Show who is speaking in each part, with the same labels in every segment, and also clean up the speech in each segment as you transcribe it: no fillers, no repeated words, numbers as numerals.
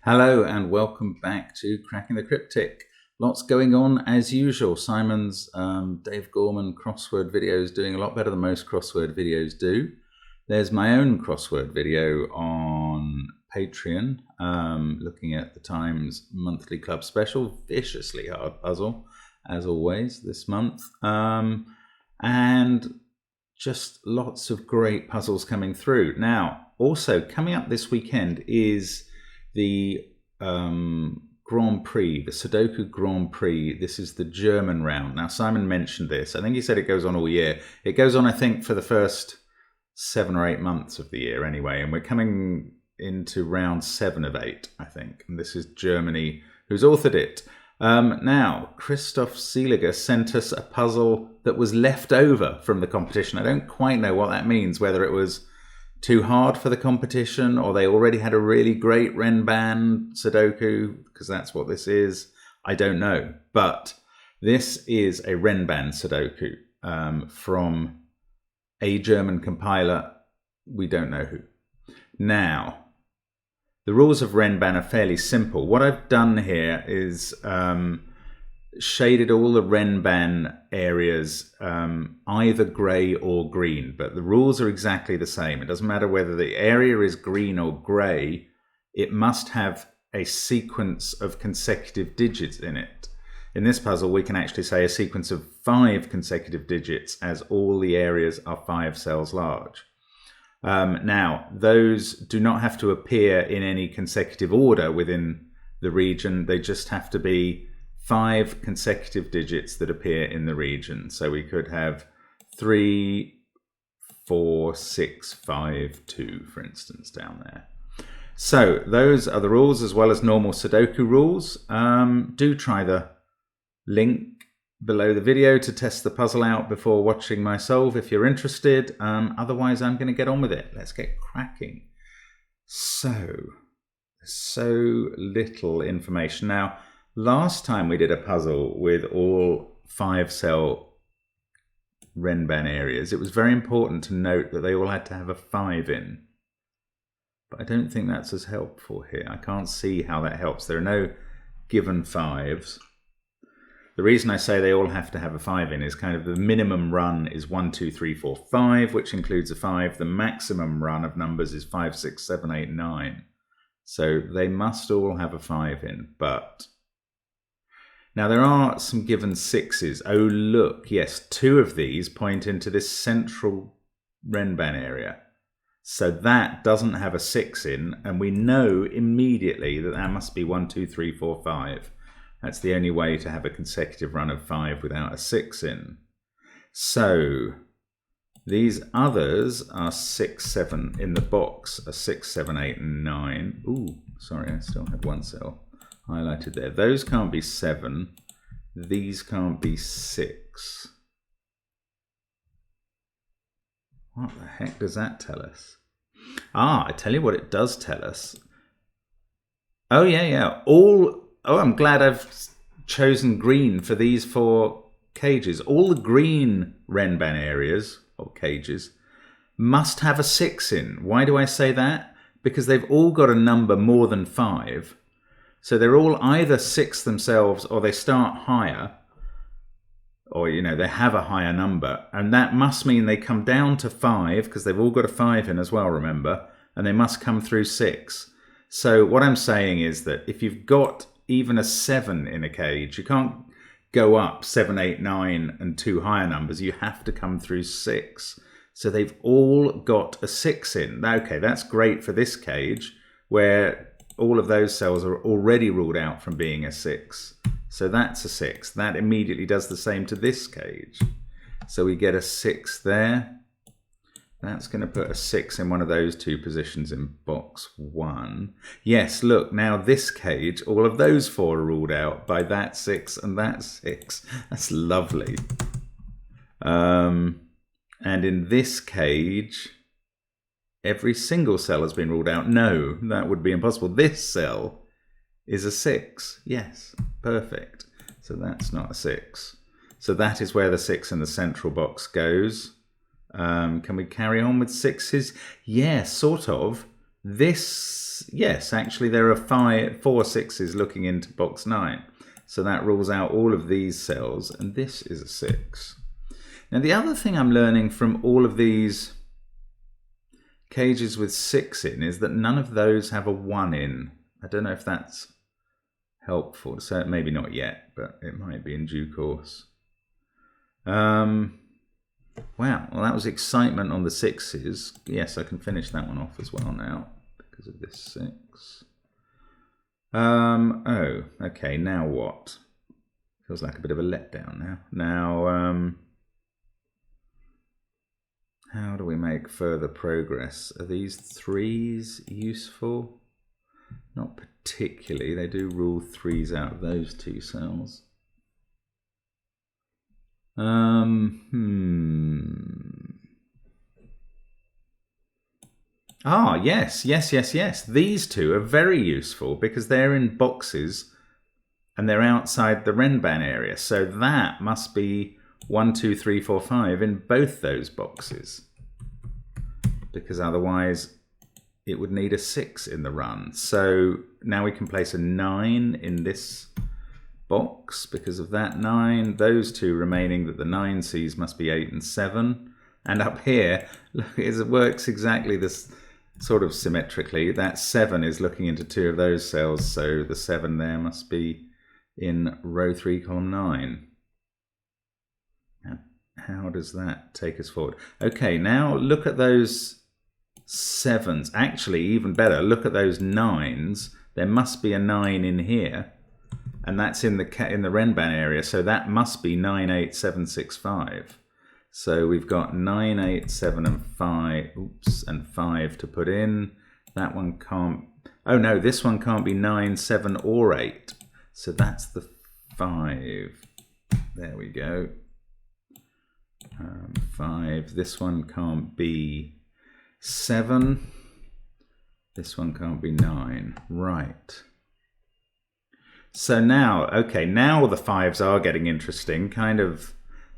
Speaker 1: Hello and welcome back to Cracking the Cryptic. Lots going on as usual. Simon's Dave Gorman crossword videos doing a lot better than most crossword videos do. There's my own crossword video on Patreon, looking at the Times monthly club special. Viciously hard puzzle, as always, this month. And just lots of great puzzles coming through. Now, also coming up this weekend is the Grand Prix, the Sudoku Grand Prix. This is the German round. Now, Simon mentioned this. I think he said it goes on all year. It goes on, I think, for the first 7 or 8 months of the year anyway. And we're coming into round 7 of 8, I think. And this is Germany, who's authored it. Now, Christoph Seeliger sent us a puzzle that was left over from the competition. I don't quite know what that means, whether it was too hard for the competition or they already had a really great Renban Sudoku, because that's what this is. I don't know. But this is a Renban Sudoku from a German compiler. We don't know who. Now, the rules of Renban are fairly simple. What I've done here is shaded all the Renban areas either grey or green, but the rules are exactly the same. It doesn't matter whether the area is green or grey, it must have a sequence of consecutive digits in it. In this puzzle, we can actually say a sequence of 5 consecutive digits, as all the areas are 5 cells large. Now, those do not have to appear in any consecutive order within the region. They just have to be 5 consecutive digits that appear in the region. So we could have 3, 4, 6, 5, 2, for instance, down there. So those are the rules, as well as normal Sudoku rules. Do try the link below the video to test the puzzle out before watching my solve if you're interested. Otherwise, I'm going to get on with it. Let's get cracking. So little information. Now, last time we did a puzzle with all 5-cell Renban areas, it was very important to note that they all had to have a 5 in. But I don't think that's as helpful here. I can't see how that helps. There are no given 5s. The reason I say they all have to have a 5 in is kind of the minimum run is 1, 2, 3, 4, 5, which includes a 5. The maximum run of numbers is 5, 6, 7, 8, 9. So they must all have a 5 in, but now there are some given 6s. Oh, look, yes, 2 of these point into this central Renban area. So that doesn't have a 6 in, and we know immediately that that must be 1, 2, 3, 4, 5. That's the only way to have a consecutive run of 5 without a 6 in. So these others are 6, 7 in the box, are 6, 7, 8, and 9. Ooh, sorry, I still have 1 cell highlighted there. Those can't be 7. These can't be 6. What the heck does that tell us? Ah, I tell you what it does tell us. Oh, yeah. Oh, I'm glad I've chosen green for these 4 cages. All the green Renban areas, or cages, must have a 6 in. Why do I say that? Because they've all got a number more than 5. So they're all either 6 themselves, or they start higher, or, you know, they have a higher number. And that must mean they come down to 5, because they've all got a 5 in as well, remember? And they must come through 6. So what I'm saying is that if you've got even a 7 in a cage, you can't go up 7, 8, 9 and 2 higher numbers. You have to come through 6. So they've all got a 6 in. Okay, that's great for this cage where all of those cells are already ruled out from being a 6. So that's a 6. That immediately does the same to this cage. So we get a 6 there. That's going to put a 6 in one of those 2 positions in box 1. Yes, look, now this cage, all of those 4 are ruled out by that 6 and that 6. That's lovely. And in this cage, every single cell has been ruled out. No, that would be impossible. This cell is a 6. Yes, perfect. So that's not a 6. So that is where the 6 in the central box goes. Can we carry on with 6s? Yeah, sort of. This, yes, actually there are 4 6s looking into box 9. So that rules out all of these cells, and this is a 6. Now the other thing I'm learning from all of these cages with 6 in is that none of those have a 1 in. I don't know if that's helpful. So maybe not yet, but it might be in due course. Wow, well that was excitement on the 6s. Yes, I can finish that one off as well now because of this 6. Oh, okay, now what? Feels like a bit of a letdown now. Now, how do we make further progress? Are these 3s useful? Not particularly. They do rule 3s out of those 2 cells. Ah, yes. These 2 are very useful because they're in boxes and they're outside the Renban area. So that must be 1, 2, 3, 4, 5 in both those boxes. Because otherwise it would need a 6 in the run. So now we can place a 9 in this box because of that 9. Those 2 remaining that the 9 sees must be 8 and 7. And up here, look, it works exactly this sort of symmetrically. That 7 is looking into 2 of those cells, so the 7 there must be in row 3, column 9. How does that take us forward? Okay, now look at those 7s. Actually, even better, look at those 9s. There must be a 9 in here, and that's in the Renban area, so that must be 9, 8, 7, 6, 5. So we've got 9, 8, 7, and 5. Oops, and 5 to put in. That one can't. Oh no, this one can't be 9, 7, or 8. So that's the 5. There we go. 5. This one can't be 7. This one can't be 9. Right. So now, okay, now the 5s are getting interesting. Kind of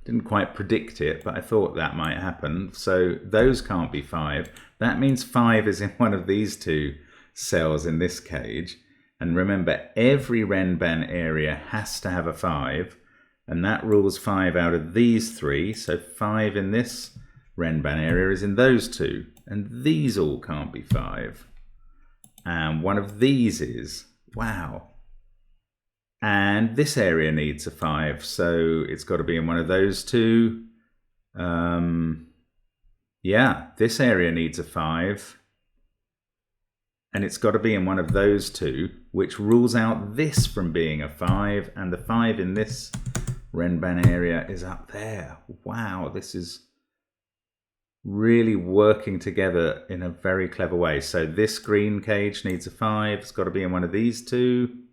Speaker 1: didn't quite predict it, but I thought that might happen. So those can't be 5. That means 5 is in one of these 2 cells in this cage. And remember, every Renban area has to have a 5. And that rules 5 out of these 3. So 5 in this Renban area is in those 2. And these all can't be 5. And one of these is. Wow. And this area needs a 5, so it's got to be in one of those 2. Yeah, this area needs a 5. And it's got to be in one of those 2, which rules out this from being a 5. And the 5 in this Renban area is up there. Wow, this is really working together in a very clever way. So this green cage needs a 5. It's got to be in one of these 2.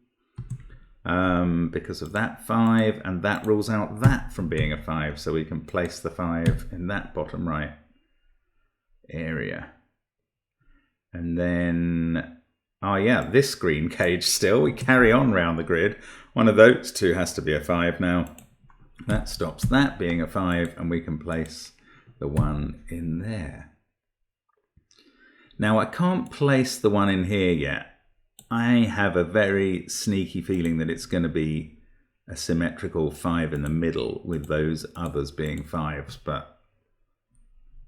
Speaker 1: Because of that 5, and that rules out that from being a 5, so we can place the 5 in that bottom right area. And then, oh yeah, this green cage still, we carry on round the grid. One of those 2 has to be a 5 now. That stops that being a 5, and we can place the 1 in there. Now I can't place the 1 in here yet. I have a very sneaky feeling that it's going to be a symmetrical 5 in the middle with those others being 5s, but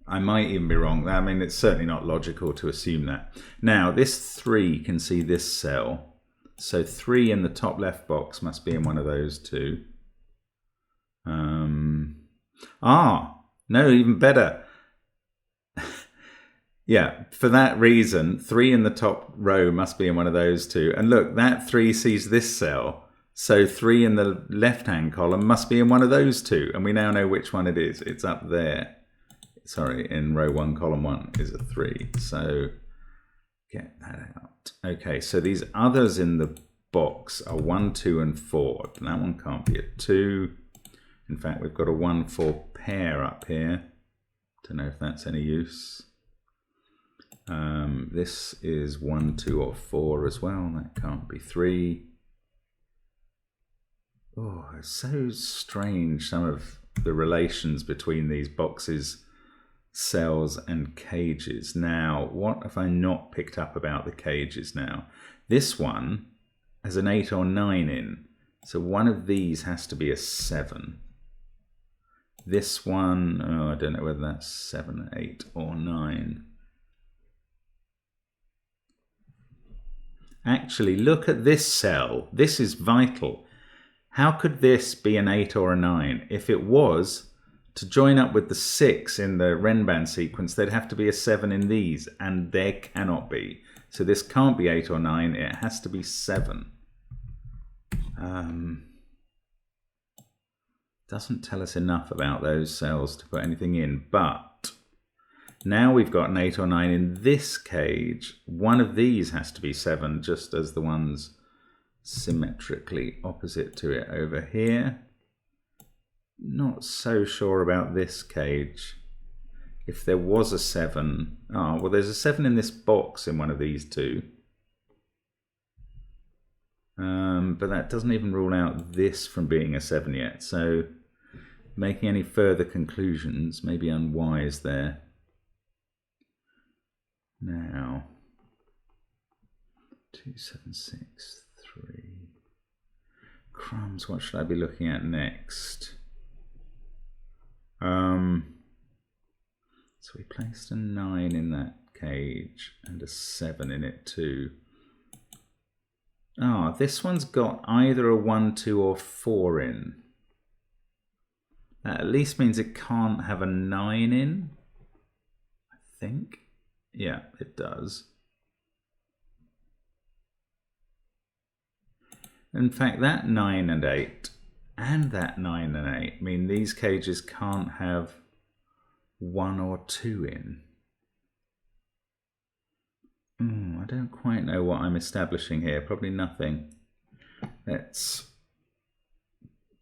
Speaker 1: I might even be wrong. I mean, it's certainly not logical to assume that. Now, this 3 can see this cell, so 3 in the top left box must be in one of those 2. No, even better. Yeah, for that reason, 3 in the top row must be in one of those 2. And look, that 3 sees this cell. So 3 in the left-hand column must be in one of those 2. And we now know which one it is. It's up there. Sorry, in row 1, column 1 is a 3. So get that out. Okay, so these others in the box are 1, 2, and 4. That one can't be a 2. In fact, we've got a 1, 4 pair up here. Don't know if that's any use. This is 1, 2, or 4 as well. That can't be 3. Oh, it's so strange, some of the relations between these boxes cells and cages. Now, what have I not picked up about the cages now? This one has an 8 or 9 in, so one of these has to be a 7. This one, oh, I don't know whether that's 7, 8 or 9. Actually, look at this cell. This is vital. How could this be an 8 or a 9? If it was, to join up with the 6 in the Renban sequence, there'd have to be a 7 in these, and there cannot be. So this can't be 8 or 9, it has to be 7. Doesn't tell us enough about those cells to put anything in, but now we've got an 8 or 9 in this cage. One of these has to be 7, just as the ones symmetrically opposite to it over here. Not so sure about this cage. If there was a 7, oh, well, there's a 7 in this box in one of these two. But that doesn't even rule out this from being a 7 yet. So making any further conclusions may be unwise there. Now, 2, 7, 6, 3. Crumbs, what should I be looking at next? So we placed a 9 in that cage and a 7 in it too. Ah, this one's got either a 1, 2 or 4 in. That at least means it can't have a 9 in, I think. Yeah, it does. In fact, that 9 and 8 and that 9 and 8 mean these cages can't have 1 or 2 in. I don't quite know what I'm establishing here. Probably nothing. Let's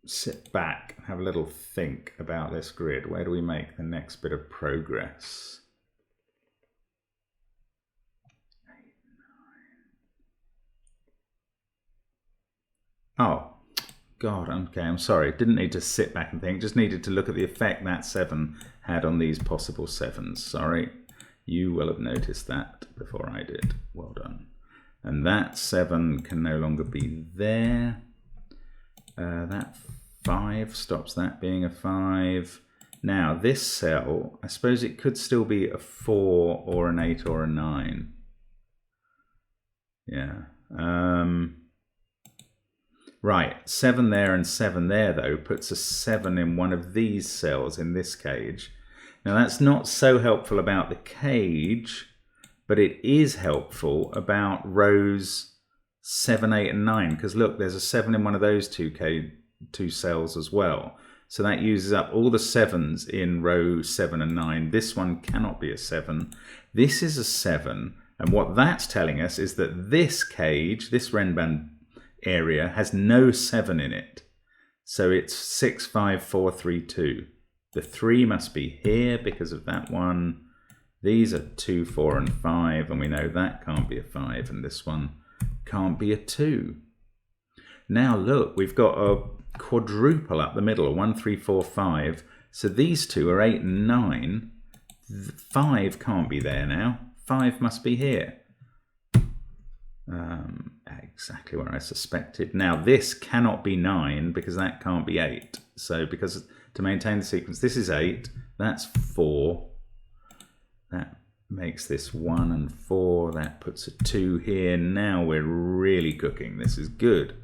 Speaker 1: sit back and have a little think about this grid. Where do we make the next bit of progress? 8, 9. Oh, God, okay, I'm sorry. Didn't need to sit back and think. Just needed to look at the effect that 7 had on these possible 7s. Sorry. You will have noticed that before I did. Well done. And that 7 can no longer be there. That 5 stops that being a 5. Now, this cell, I suppose it could still be a 4 or an 8 or a 9. Yeah. Right, 7 there and 7 there, though, puts a 7 in one of these cells in this cage. Now, that's not so helpful about the cage, but it is helpful about rows 7, 8, and 9, because look, there's a 7 in one of those two cells as well. So that uses up all the 7s in row 7 and 9. This one cannot be a 7. This is a 7, and what that's telling us is that this cage, this Renban area, has no 7 in it. So it's 6, 5, 4, 3, 2. The 3 must be here because of that one. These are 2, 4, and 5, and we know that can't be a 5, and this one can't be a 2. Now look, we've got a quadruple up the middle, a 1, 3, 4, 5. So these two are 8 and 9. 5 can't be there now. 5 must be here. Exactly where I suspected. Now this cannot be 9 because that can't be 8. So because to maintain the sequence, this is 8, that's 4. That makes this 1 and 4. That puts a 2 here. Now we're really cooking. This is good.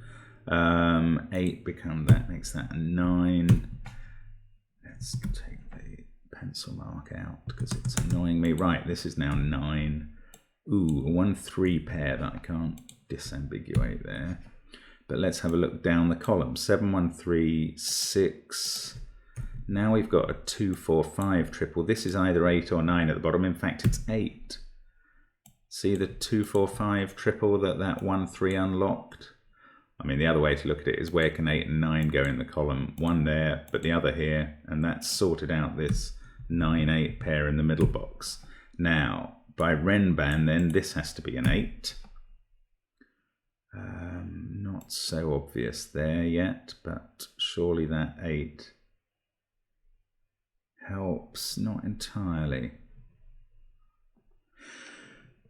Speaker 1: 8 become that, makes that a 9. Let's take the pencil mark out because it's annoying me. Right, this is now 9. Ooh, a 1, 3 pair that I can't disambiguate there. But let's have a look down the column. 7, 1, 3, 6. Now we've got a 2, 4, 5 triple. This is either 8 or 9 at the bottom. In fact, it's 8. See the 2, 4, 5 triple that 1, 3 unlocked? I mean, the other way to look at it is where can 8 and 9 go in the column? One there, but the other here. And that's sorted out this 9, 8 pair in the middle box. Now, by Renban, then, this has to be an 8. Not so obvious there yet, but surely that 8 helps, not entirely.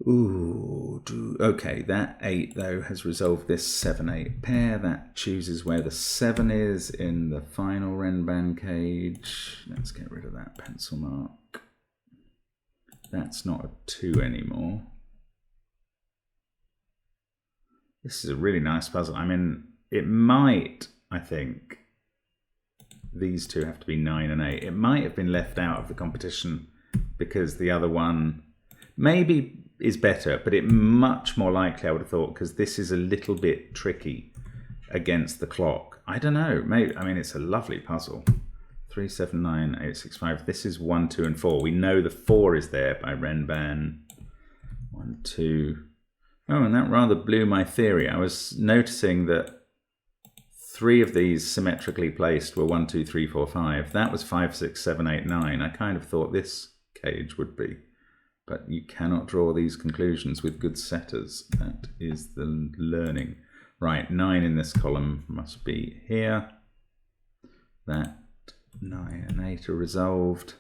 Speaker 1: Ooh, okay, that 8 though has resolved this 7-8 pair. That chooses where the 7 is in the final Renban cage. Let's get rid of that pencil mark. That's not a 2 anymore. This is a really nice puzzle. I mean, it might, I think, these two have to be 9 and 8. It might have been left out of the competition because the other one maybe is better, but it much more likely, I would have thought, because this is a little bit tricky against the clock. I don't know. Maybe, I mean, it's a lovely puzzle. 3, 7, 9, 8, 6, 5. This is 1, 2, and 4. We know the 4 is there by Renban. 1, 2. Oh, and that rather blew my theory. I was noticing that 3 of these symmetrically placed were 1, 2, 3, 4, 5. That was 5, 6, 7, 8, 9. I kind of thought this cage would be. But you cannot draw these conclusions with good setters. That is the learning. Right, 9 in this column must be here. That 9 and 8 are resolved.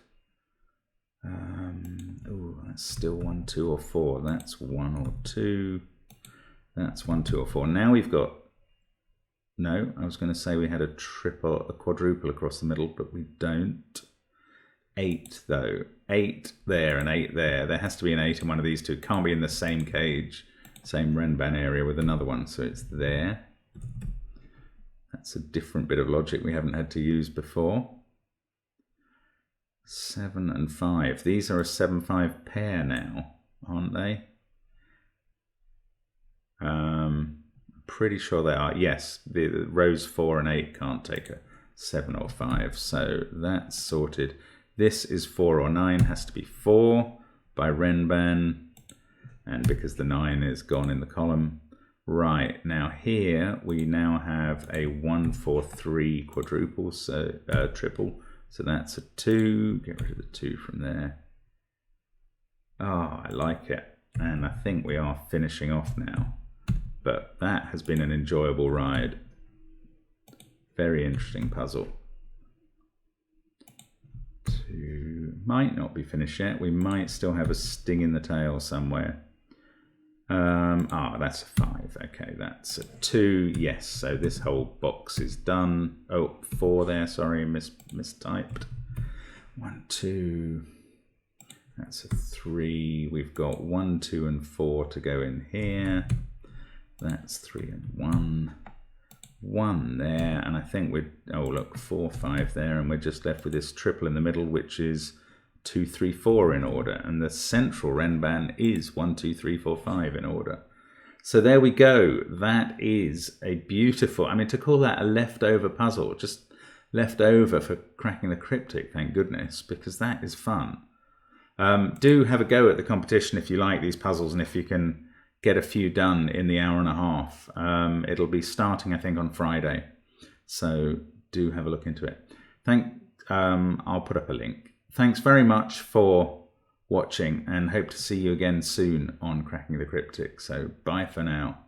Speaker 1: Oh, that's still 1, 2, or 4. That's 1 or 2. That's 1, 2, or 4. Now we've got... No, I was going to say we had a quadruple across the middle, but we don't. 8 though. 8 there and 8 there. There has to be an 8 in one of these two. It can't be in the same cage, same Renban area with another one, so it's there. That's a different bit of logic we haven't had to use before. 7 and 5. These are a 7-5 pair now, aren't they? Pretty sure they are. Yes, the rows 4 and 8 can't take a 7 or 5, so that's sorted. This is 4 or 9, has to be 4 by Renban, and because the 9 is gone in the column. Right, now here we now have a 1, 4, 3 quadruple, so triple. So that's a 2. Get rid of the 2 from there. Oh, I like it. And I think we are finishing off now. But that has been an enjoyable ride. Very interesting puzzle. 2 might not be finished yet. We might still have a sting in the tail somewhere. That's a 5. Okay, that's a 2. Yes, so this whole box is done. Oh, 4 there, sorry, mistyped. 1, 2. That's a 3. We've got 1, 2, and 4 to go in here. That's 3 and 1. 1 there, and I think we're, oh look, 4, 5 there, and we're just left with this triple in the middle, which is 2, 3, 4 in order, and the central Renban is 1, 2, 3, 4, 5 in order. So there we go. That is a beautiful, I mean, to call that a leftover puzzle, just left over for cracking the cryptic, thank goodness, because that is fun. Do have a go at the competition if you like these puzzles, and if you can get a few done in the hour and a half. It'll be starting, I think, on Friday. So do have a look into it. I'll put up a link. Thanks very much for watching, and hope to see you again soon on Cracking the Cryptic. So bye for now.